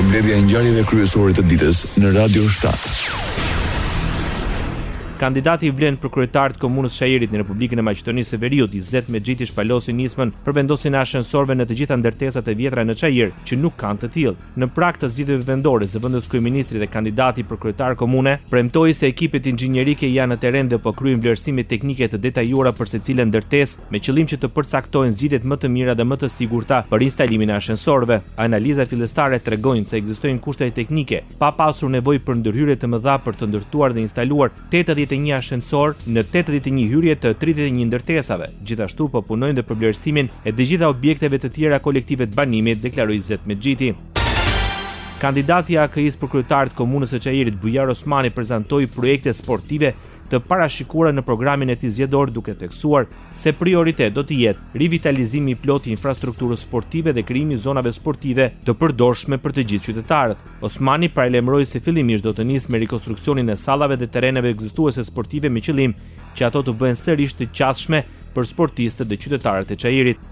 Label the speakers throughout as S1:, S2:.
S1: Përmbledhja e ngjarjeve kryesore të ditës në Radio 7.
S2: Kandidati i vlen për kryetar të komunës Shajerit në Republikën e Maqedonisë së Veriut, Izzet Mexhiti shpalosi nismën për vendosjen e ashensorëve në të gjitha ndërtesat e vjetra në Çajir, që nuk kanë të tillë. Në prag të zgjedhjeve vendore, zëvendës kryeministri dhe kandidati për kryetar komune premtoi se ekipet inxhinierike janë në terren dhe po kryejnë vlerësime teknike të detajuara për secilën ndërtesë me qëllim që të përcaktojnë zgjidhjet më të mira dhe më të sigurta për instalimin e ashensorëve. Analiza fillestare tregojnë se ekzistojnë kushte teknike, pa pasur nevojë për ndërhyrje të mëdha për të ndërtuar dhe instaluar 81 ashensor në 81 hyrje të 31 ndërtesave. Gjithashtu po punojnë dhe për vlerësimin e të gjitha objekteve të tjera kolektive të banimit, deklaroi Izzet Mexhiti. Kandidati i AKI-s për kryetar të komunës së Çajirit, Bujar Osmani, prezantoi projekte sportive të parashikuara në programin e tij zgjedhor, duke theksuar se prioritet do të jetë rivitalizimi i plotë i infrastrukturës sportive dhe krijimi i zonave sportive të përdorshme për të gjithë qytetarët. Osmani paralajmëroi se fillimisht do të nisë me rikonstruksionin e sallave dhe terreneve ekzistuese sportive me qëllim që ato të bëhen sërish të qasshme për sportistët dhe qytetarët e Çajirit.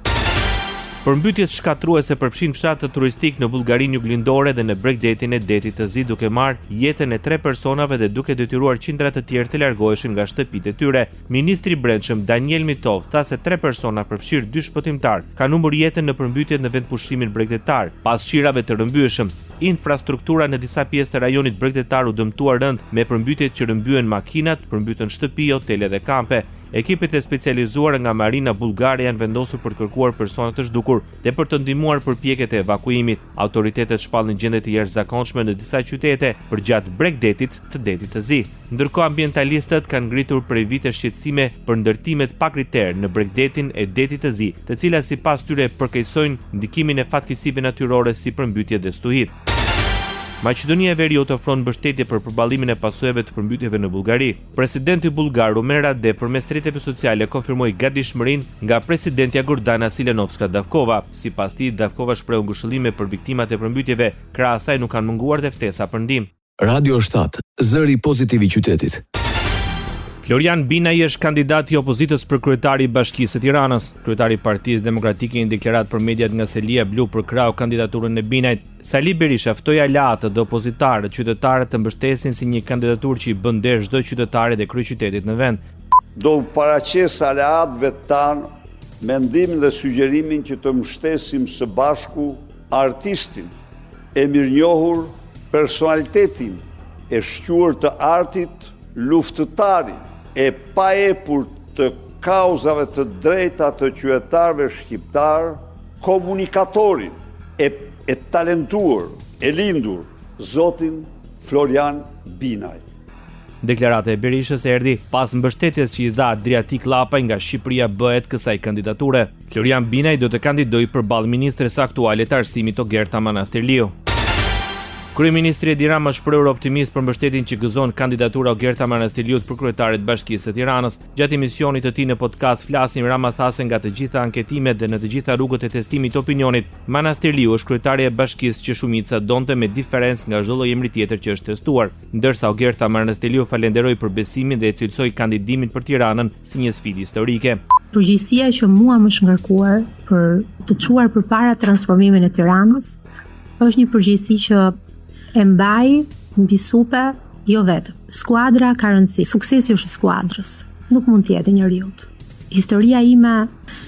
S2: Përmbytjet shkatruese përfshin fshatet turistik në Bullgarinë Juglindore dhe në bregdetin e Detit të Zi, duke marrë jetën e 3 personave dhe duke detyruar qindra të tjerë të largoheshin nga shtëpitë e tyre. Ministri i Brendshëm Daniel Mitov tha se 3 persona, përfshirë 2 shpëtimtar, kanë humbur jetën në përmbytjet në vendpushimin bregdetar, pas shirave të rrëmbyeshëm. Infrastruktura në disa pjesë të rajonit bregdetar u dëmtuar rënd me përmbytjet që rrëmbyen makinat, përmbytën shtëpi, hotele dhe kampe. Ekipet e specializuara nga Marina Bullgare janë vendosur për të kërkuar persona të zhdukur dhe për të ndihmuar përpjekjet e evakuimit. Autoritetet shpallin gjendje të jashtëzakonshme në disa qytete përgjatë bregdetit të Detit të Zi. Ndërkohë ambientalistët kanë ngritur prej vite shqetësime për ndërtimet pa kriter në bregdetin e Detit të Zi, të cilat sipas tyre përkeqësojnë ndikimin e fatkeqësive natyrore si përmbytjet dhe stuhit. Maqedonia e Veriut ofron mbështetje për përballimin e pasojave të përmbytjeve në Bullgari. Presidenti bullgar Rumen Rade përmes rrjeteve sociale konfirmoi gatishmërinë nga presidentja Gordana Silanovska Davkova. Sipas tij, Davkova shprehu ngushëllime për viktimat e përmbytjeve, krah asaj nuk kanë munguar dhe ftesa për ndihmë.
S1: Radio 7, zëri pozitiv i qytetit.
S2: Florian Binaj është kandidati i opozitës për kryetari i Bashkisë së Tiranës. Kryetari i Partisë Demokratike në deklarat për mediat nga Selia Blu për krau kandidaturën e Binajt. Sali Berisha ftoi aleatët dhe opozitarët qytetarët të mbështesin si një kandidaturë që i bën der çdo qytetari dhe kryeqytetit në vend.
S3: Do paraqes aleatëve tanë mendimin dhe sugjerimin që të mbështesim së bashku artistin e mirënjohur, personalitetin e shquar të artit, luftëtarin e paepur të kauzave të drejta të qytetarëve shqiptar, komunikatorin e talentuar, e lindur, zotin Florian Binaj.
S2: Deklarata e Berishës erdhi pas mbështetjes që i dha Adriatik Llapaj nga Shqipëria bëhet kësaj kandidature. Florian Binaj do të kandidojë përballë ministres aktuale të arsimit Ogerta Manastirliu. Kryeministri Edi Rama shprehur optimist për mbështetjen që gëzon kandidatura Ogerta Manastirliut për kryetarin e Bashkisë së Tiranës. Gjatë emisionit të tij në podcast Flasim, Rama tha se nga të gjitha anketimet dhe në të gjitha rrugët e testimit të opinionit, Manastirliu është kryetari i Bashkisë që shumica donte me diferencë nga çdo lloj emri tjetër që është testuar, ndërsa Ogerta Manastirliu falenderoi për besimin dhe e cilësoi kandidimin për Tiranën si një sfidë historike.
S4: Përgjegjësia që mua më është ngarkuar për të çuar përpara transformimin e Tiranës është një përgjegjësi që e mbaj mbi supe, jo vetëm. Skuadra ka rëndësi, suksesi është i skuadrës, nuk mund të jetë njeriut. Historia ime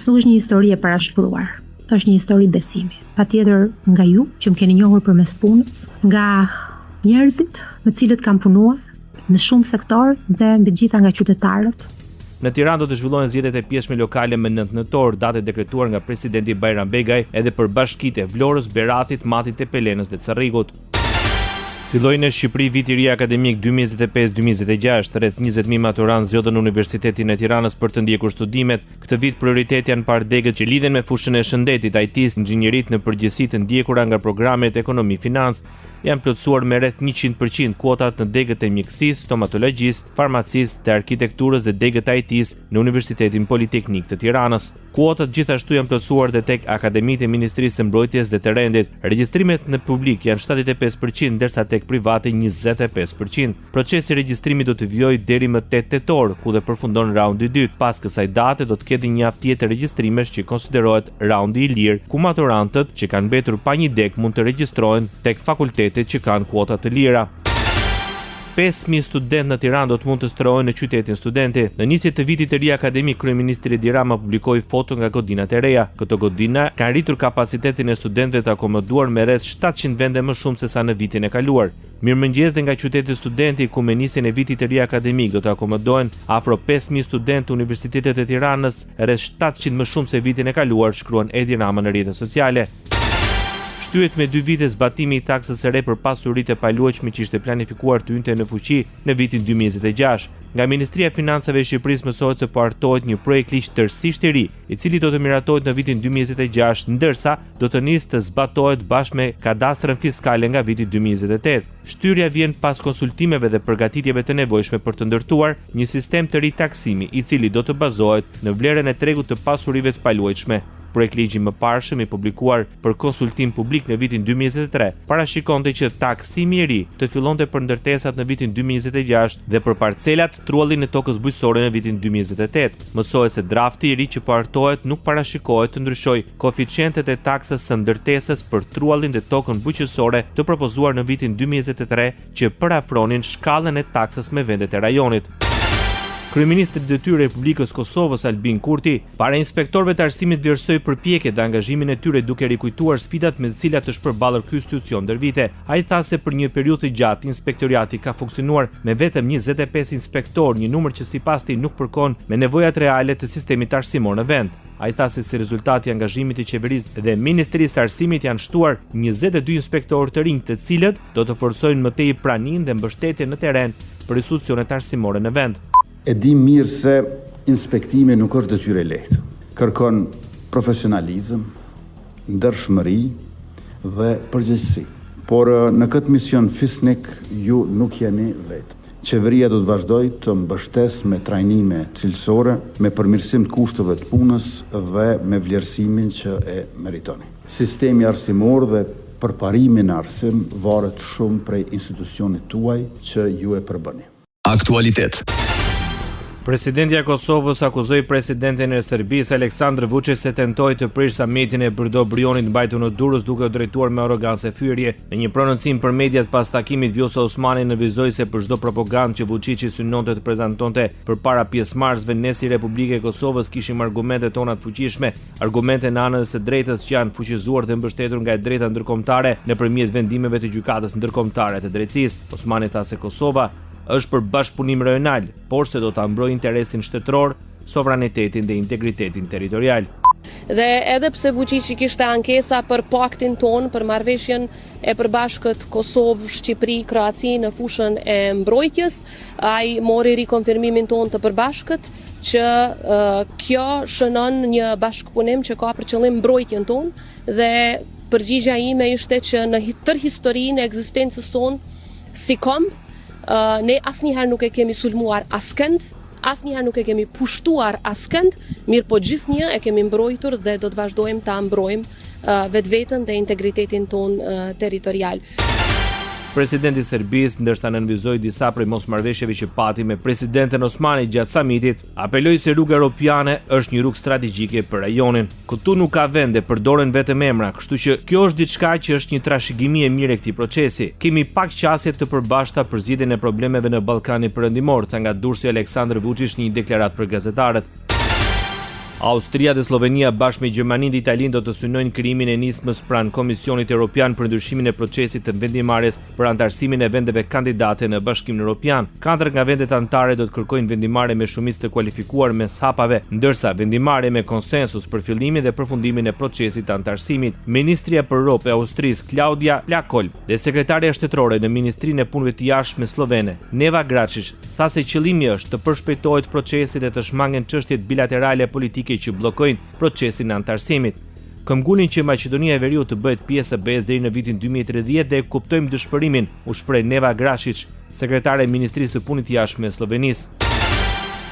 S4: nuk është një histori e parashkruar, është një histori besimi. Patjetër nga ju që më keni njohur përmes punës, nga njerëzit me cilët kam punuar në shumë sektor dhe mbi gjitha nga qytetarët.
S2: Në Tiranë do të zhvillohen zgjedhjet e pjesme lokale më 9 nëntor, datë dekretuar nga presidenti Bajram Begaj edhe për bashkitë e Vlorës, Beratit, Matit, Pelenës dhe Cerrikut. Filloi në Shqipëri viti i ri akademik 2025-2026, rreth 20.000 maturantë zgjodhen në Universitetin e Tiranës për të ndjekur studimet. Këtë vit prioritet janë parë degët që lidhen me fushën e shëndetit, IT-s, inxhinierit në përgjithësi të ndjekura nga programet ekonomi financë. Janë plotësuar me rreth 100% kuotat në degët e mjekësisë, stomatologjisë, farmacisë, të arkitekturës dhe degët IT-s në Universitetin Politeknik të Tiranës. Kuotat gjithashtu janë plotësuar dhe tek Akademitë e Ministrisë së Mbrojtjes dhe të Rendit. Regjistrimet në publik janë 75%, ndërsa tek private 25%. Procesi i regjistrimit do të vijojë deri më 8 tetor, ku dhe përfundon raundi i dytë. Pas kësaj date do të ketë një javë tjetër regjistrimesh që konsiderohet raundi i lirë, ku maturantët që kanë mbetur pa një dek mund të regjistrohen tek fakultetet që kanë kuota të lira. 5.000 studentë në Tiranë do të mund të strohen në qytetin studenti. Në nisje të vitit të ri akademik, kryeministri Edi Rama publikoi foto nga godinat e reja. Këto godina kanë rritur kapacitetin e studentëve të akomoduar me rreth 700 vende më shumë se sa në vitin e kaluar. Mirëmëngjes dhe nga qyteti studenti, ku me nisjen e vitit të ri akademik do të akomodohen afro 5.000 studentë të Universitetit të Tiranës, rreth 700 më shumë se vitin e kaluar, shkruan Edi Rama në rrjetet sociale. Shtyhet me 2 vite zbatimi i taksës së re për pasuritë e paluajtshme që ishte planifikuar të hynte në fuqi në vitin 2026. Nga Ministria e Financave e Shqipërisë mësohet se po hartohet një projekt ligj tërësisht i ri, i cili do të miratohet në vitin 2026, ndërsa do të nisë të zbatohet bashkë me kadastrën fiskale nga viti 2028. Shtyrja vjen pas konsultimeve dhe përgatitjeve të nevojshme për të ndërtuar një sistem të ri taksimi, i cili do të bazohet në vlerën e tregut të pasurive të paluajtshme. Projekt ligji më parshëm i publikuar për konsultim publik në vitin 2023 parashikonte që taksimi i ri të fillonte për ndërtesat në vitin 2026 dhe për parcelat truallin e tokës bujqësore në vitin 2028. Mësohet se drafti i ri që po hartohet nuk parashikohet të ndryshojë koeficientet e taksës së ndërtesës për truallin dhe tokën bujqësore të propozuar në vitin 2023 që parafronin shkallën e taksës me vendet e rajonit. Kryeministri i Detyrës së Republikës Kosovës Albin Kurti, para inspektorëve të arsimit vlerësoi përpjekjet dhe angazhimin e tyre duke rikujtuar sfidat me të cilat është përballur ky institucion ndër vite. Ai tha se për një periudhë të gjatë inspektoriati ka funksionuar me vetëm 25 inspektor, një numër që sipas tij nuk përkon me nevojat reale të sistemit arsimor në vend. Ai tha se si rezultati i angazhimit të qeverisë dhe Ministrisë së Arsimit janë shtuar 22 inspektorë të rinj, të cilët do të forcojnë më tej praninë dhe mbështetjen në terren për institucionet arsimore në vend.
S5: E di mirë se inspektimi nuk është detyrë e lehtë. Kërkon profesionalizëm, ndershmëri dhe përgjegjësi. Por në këtë mision fisnik ju nuk jeni vetë. Qeveria do të vazhdojë të mbështesë me trajnime cilësore, me përmirësim të kushteve të punës dhe me vlerësimin që e meritoni. Sistemi arsimor dhe përparimi në arsim varet shumë prej institucionit tuaj që ju e përbëni.
S1: Aktualitet.
S2: Presidenti i Kosovës akuzoi presidentin e Serbisë Aleksandar Vučić se tentoi të prish samitin e Brdo-Brionit mbajtur në Durrës duke u drejtuar me arrogancë fyerje. Në një prononcim për mediat pas takimit, Vjosa Osmani nënvizoi se për çdo propagandë që Vučići synonte të prezantonte përpara pjesëmarrësve, ne si Republikë e Kosovës kishim argumente tona të fuqishme, argumente në anën së drejtës që janë fuqizuar dhe mbështetur nga e drejta ndërkombëtare nëpërmjet vendimeve të gjykatës ndërkombëtare të drejtësisë. Osmani tha se Kosova është për bashkëpunim rajonal, por se do ta mbrojë interesin shtetëror, sovranitetin dhe integritetin territorial.
S6: Dhe edhe pse Vučići kishte ankesa për paktin ton, për marrëveshjen e përbashkët Kosovë-Shqipëri-Kroaci në fushën e mbrojtjes, ai mori rikonfirmimin ton të përbashkët që kjo shënon një bashkëpunim që ka për qëllim mbrojtjen ton, dhe përgjigjja ime ishte që në tërë historinë e ekzistencës tonë si komb, ne asnjëherë nuk e kemi sulmuar askënd, asnjëherë nuk e kemi pushtuar askënd, mirë po gjithnjë e kemi mbrojtur dhe do të vazhdojmë ta mbrojmë vetveten dhe integritetin ton territorial.
S2: Presidenti i Serbisë, ndërsa nënvizoi disa prej mosmarrëveshjeve që pati me presidenten Osmani gjatë samitit, apeloi se rruga europiane është një rrugë strategjike për rajonin. Këtu nuk ka vende, përdoren vetëm emra, kështu që kjo është diçka që është një trashëgimi e mirë e këtij procesi. Kemi pak qasje të përbashkëta për zgjidhjen e problemeve në Ballkanin Perëndimor, tha nga Durrësi Aleksandar Vučić në një deklaratë për gazetarët. Austria dhe Slovenia bashkë me Gjermaninë dhe Italinë do të synojnë krijimin e nismës pranë Komisionit Evropian për ndryshimin e procesit të vendimarrjes për antarësimin e vendeve kandidate në Bashkimin Evropian. 4 nga vendet anëtare do të kërkojnë vendimarrje me shumicë të kualifikuar mes hapave, ndërsa vendimarrje me konsensus për fillimin dhe përfundimin e procesit të antarësimit. Ministria për Ropë e Austrisë Klaudia Plakol dhe sekretarja shtetërore në Ministrinë e Punëve të Jashtme slovene Neva Gračić tha se qëllimi është të përshpejtohet procesi dhe të shmangen çështjet bilaterale politike që bllokojnë procesin e antarësimit. Këmbgulin që Maqedonia e Veriut të bëhet pjesë e BE-s deri në vitin 2030 dhe kuptojmë dëshpërimin, u shpreh Neva Gračić, sekretare e Ministrisë së Punës të Jashtme e Slovenisë.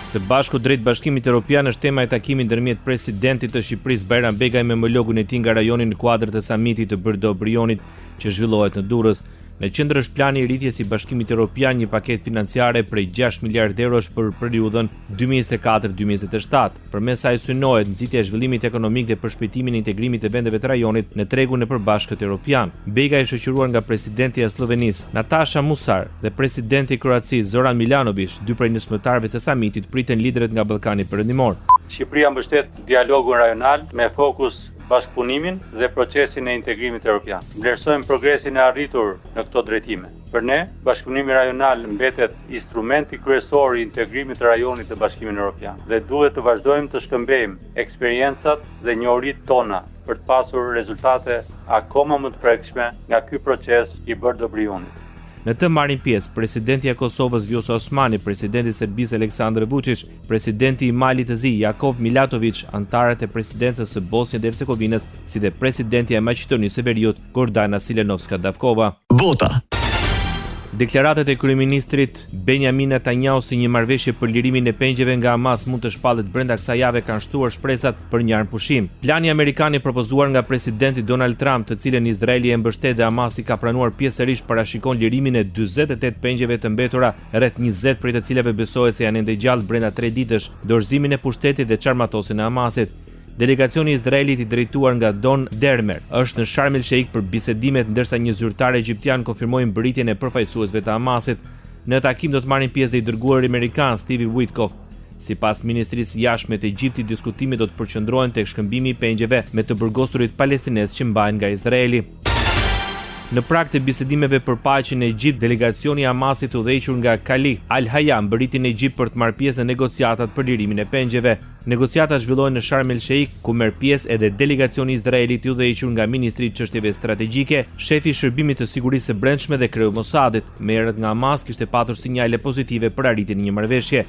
S2: Së bashku drejt Bashkimit Evropian është tema e takimit ndërmjet presidentit të Shqipërisë Bajram Begaj me homologun e tij nga rajoni në kuadër të samitit të Brdo Brionit që zhvillohet në Durrës. Në qendër është plani i rritjes i Bashkimit Evropian, një paketë financiare prej 6 miliardë eurosh për periudhën 2024-2027. Përmes saj synohet nxitja e zhvillimit ekonomik dhe përshpejtimin e integrimit të vendeve të rajonit në tregun e përbashkët evropian. Begaj është shoqëruar nga presidenti i Slovenisë, Nataša Musar, dhe presidenti i Kroacisë, Zoran Milanović, dy prej nismëtarëve të samitit, priten liderët nga Ballkani Perëndimor.
S7: Shqipëria mbështet dialogun rajonal me fokus bashkëpunimin dhe procesin e integrimit evropian. Vlerësojmë progresin e arritur në këto drejtime. Për ne, bashkëpunimi rajonal mbetet instrumenti kryesor i integrimit të rajonit të Bashkimit Evropian dhe duhet të vazhdojmë të shkëmbejmë eksperiencat dhe njohuritë tona për të pasur rezultate akoma më të prekshme nga ky proces i Brdo Brionit.
S2: Në të marrin pjesë presidenti i Kosovës Vjosa Osmani, presidenti i Serbisë Aleksandar Vučić, presidenti i Malit të Zi Jakov Milatović, antarët e presidencës së Bosnjës dhe Hercegovinës, si dhe presidenti i Maqedonisë së Veriut Gordana Silenovska-Davkova.
S1: Bota.
S2: Deklaratat e kryeministrit Benjamin Netanyahu si një marrëveshje për lirimin e pengjeve nga Hamas mund të shpallet brenda kësaj jave kanë shtuar shpresat për një armpushim. Plani amerikan i propozuar nga presidenti Donald Trump, të cilën Izraeli e mbështet dhe Hamasi ka pranuar pjesërisht, parashikon lirimin e 48 pengjeve të mbetura, rreth 20 prej të cilave besohet se janë ende gjallë brenda 3 ditësh, dorëzimin e pushtetit dhe çarmatosin e Hamasit. Delegacioni i Izraelit i drejtuar nga Don Dermer është në Sharm el Sheikh për bisedimet, ndërsa një zyrtar egjiptian konfirmoi mbërritjen e përfaqësuesve të Hamasit. Në takim do të marrin pjesë dhe i dërguari amerikan Steve Witkoff. Sipas Ministrisë Jashtme të Egjiptit, diskutimet do të përqendrohen tek shkëmbimi i pengjeve me të burgosurit palestinez që mbahen nga Izraeli. Në prag të bisedimeve për paqen në Egjipt, delegacioni i Hamasit udhëhequr nga Khalid Al-Hayya mbërriti në Egjipt për të marrë pjesë në negociatat për lirimin e pengjeve. Negociatat zhvillohen në Sharm el Sheikh, ku merr pjesë edhe delegacioni i Izraelit i udhëhequr nga ministri i çështjeve strategjike, shefi i shërbimit të sigurisë së brendshme dhe kreu Mossadit. Merret nga Hamas kishte patur sinjale pozitive për arritjen e një marrëveshje.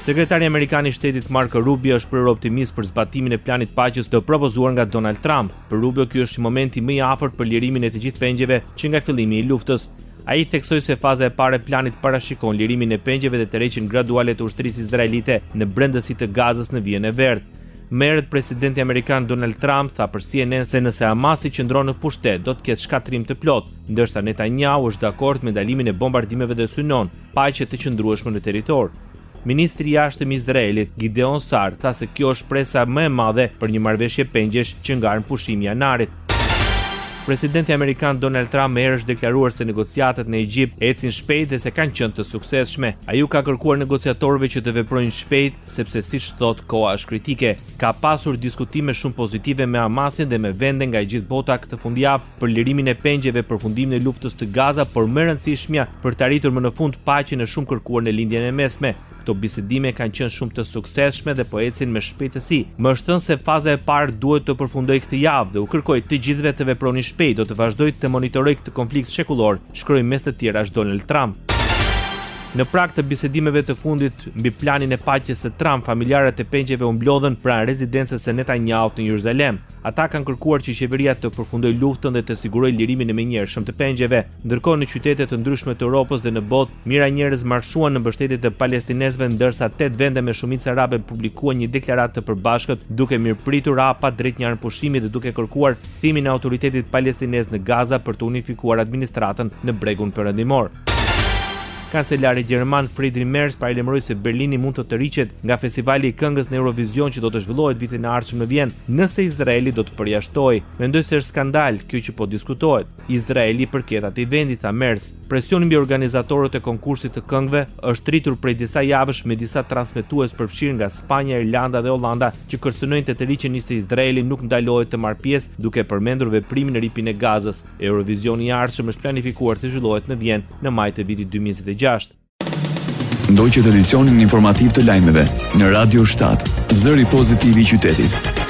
S2: Sekretari amerikan i shtetit Marco Rubio është shprehur optimist për zbatimin e planit paqes të propozuar nga Donald Trump. Për Rubio ky është momenti më i afërt për lirimin e të gjithë pengjeve që nga fillimi i luftës. Ai theksoi se faza e parë e planit parashikon lirimin e pengjeve dhe tërheqjen graduale të ushtrisë izraelite në brendësi të Gazës në Vijën e Verdhë. Merret presidenti amerikan Donald Trump tha për CNN se nëse Hamasi qëndron në pushtet do të ketë shkatrim të plot, ndërsa Netanyahu është dakord me ndalimin e bombardimeve dhe synon paqe të qëndrueshme në territor. Ministri i jashtëm i Izraelit Gideon Sar tha se kjo është presa më e madhe për një marrëveshje pengjesh që ngarën pushimi i janarit. Presidenti amerikan Donald Trump më herë është deklaruar se negociatat në Egjipt ecin shpejt dhe se kanë qenë të suksesshme. Ai u ka kërkuar negociatorëve që të veprojnë shpejt sepse siç thot koha është kritike. Ka pasur diskutime shumë pozitive me Hamasin dhe me vende nga gjithë bota këtë fundjavë për lirimin e pengjeve, përfundimin e luftës të Gaza, por më e rëndësishmja për të arritur më në fund paqen e shumë kërkuar në lindjen e mesme. Këto bisedime kanë qenë shumë të suksesshme dhe po ecin me shpejtësi. Më është thënë se faza e parë duhet të përfundojë këtë javë dhe u kërkoi të gjithëve të veproni shpejt, do të vazhdoj të monitoroj këtë konflikt shekullor, shkroi mes të tjerash Donald Trump. Në prag të bisedimeve të fundit mbi planin e paqes së Trump, familjarët e pengjeve u mblodhen pranë rezidencës së Netanyahut në Jeruzalem. Ata kanë kërkuar që qeveria të përfundojë luftën dhe të sigurojë lirimin e menjëhershëm të pengjeve. Ndërkohë në qytete të ndryshme të Europës dhe në botë, mijëra njerëz marshuan në mbështetje të palestinezëve, ndërsa 8 vende me shumicë arabe publikuan një deklaratë të përbashkët duke mirëpritur hapat drejt një armpushimi dhe duke kërkuar kthimin e autoritetit palestinez në Gaza për të unifikuar administratën në bregun perëndimor. Kancelari gjerman Friedrich Merz paralajmëroi se Berlini mund të tërhiqet nga festivali i këngës në Eurovision që do të zhvillohet vitin e ardhshëm në Vjenë nëse Izraeli do të përjashtojë. Mendoj se është skandal kjo që po diskutohet. Izraeli përket atij vendi, tha Merz. Presioni mbi organizatorët e konkursit të këngëve është rritur prej disa javësh me disa transmetues përfshirë nga Spanja, Irlanda dhe Hollanda që kërcënojnë të tërhiqen nëse Izraeli nuk ndalohet të marrë pjesë, duke përmendur veprimin e ripin e Gazës. Eurovisioni i ardhshëm është planifikuar të zhvillohet në Vjenë në maj të vitit 2026.
S1: Ndoqët edicionin informativ të lajmeve në Radio 7, zëri pozitiv i qytetit.